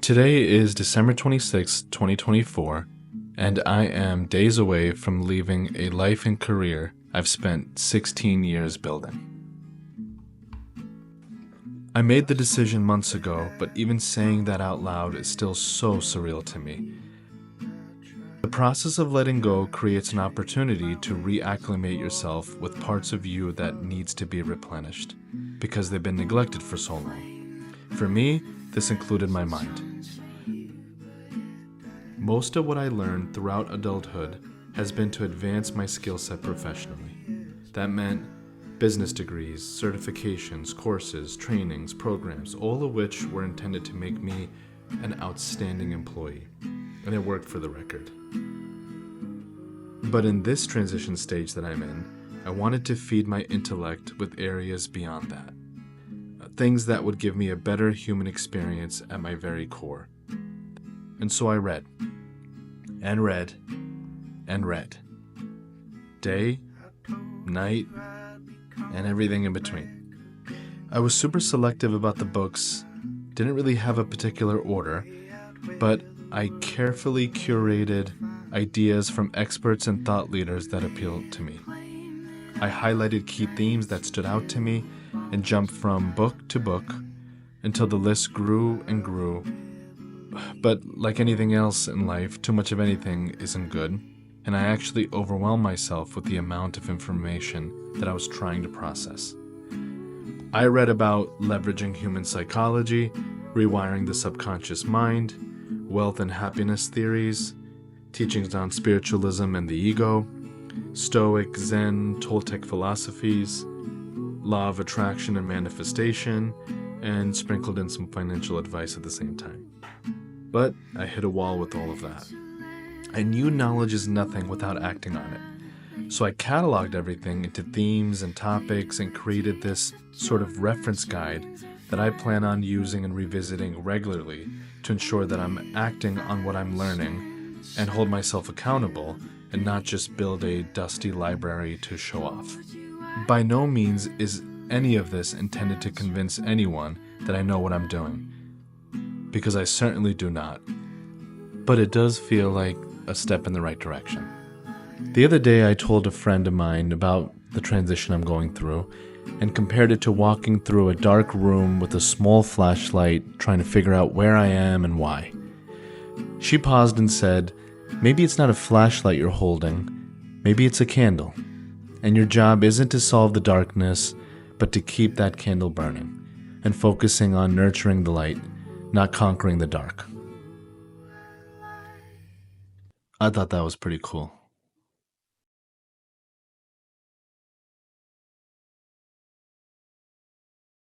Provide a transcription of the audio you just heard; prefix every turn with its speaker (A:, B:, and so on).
A: Today is December 26, 2024, and I am days away from leaving a life and career I've spent 16 years building. I made the decision months ago, but even saying that out loud is still so surreal to me. The process of letting go creates an opportunity to reacclimate yourself with parts of you that needs to be replenished, because they've been neglected for so long. For me, this included my mind. Most of what I learned throughout adulthood has been to advance my skill set professionally. That meant business degrees, certifications, courses, trainings, programs, all of which were intended to make me an outstanding employee, and it worked for the record. But in this transition stage that I'm in, I wanted to feed my intellect with areas beyond that. Things that would give me a better human experience at my very core. And so I read, and read, and read. Day, night, and everything in between. I was super selective about the books, didn't really have a particular order, but I carefully curated ideas from experts and thought leaders that appealed to me. I highlighted key themes that stood out to me and jumped from book to book until the list grew and grew. But like anything else in life, too much of anything isn't good, and I actually overwhelmed myself with the amount of information that I was trying to process. I read about leveraging human psychology, rewiring the subconscious mind, wealth and happiness theories, teachings on spiritualism and the ego, Stoic, Zen, Toltec philosophies, law of attraction and manifestation, and sprinkled in some financial advice at the same time. But I hit a wall with all of that. I knew knowledge is nothing without acting on it. So I cataloged everything into themes and topics and created this sort of reference guide that I plan on using and revisiting regularly to ensure that I'm acting on what I'm learning and hold myself accountable and not just build a dusty library to show off. By no means is any of this intended to convince anyone that I know what I'm doing, because I certainly do not. But it does feel like a step in the right direction. The other day I told a friend of mine about the transition I'm going through and compared it to walking through a dark room with a small flashlight trying to figure out where I am and why. She paused and said, "Maybe it's not a flashlight you're holding, maybe it's a candle. And your job isn't to solve the darkness, but to keep that candle burning and focusing on nurturing the light, not conquering the dark." I thought that was pretty cool.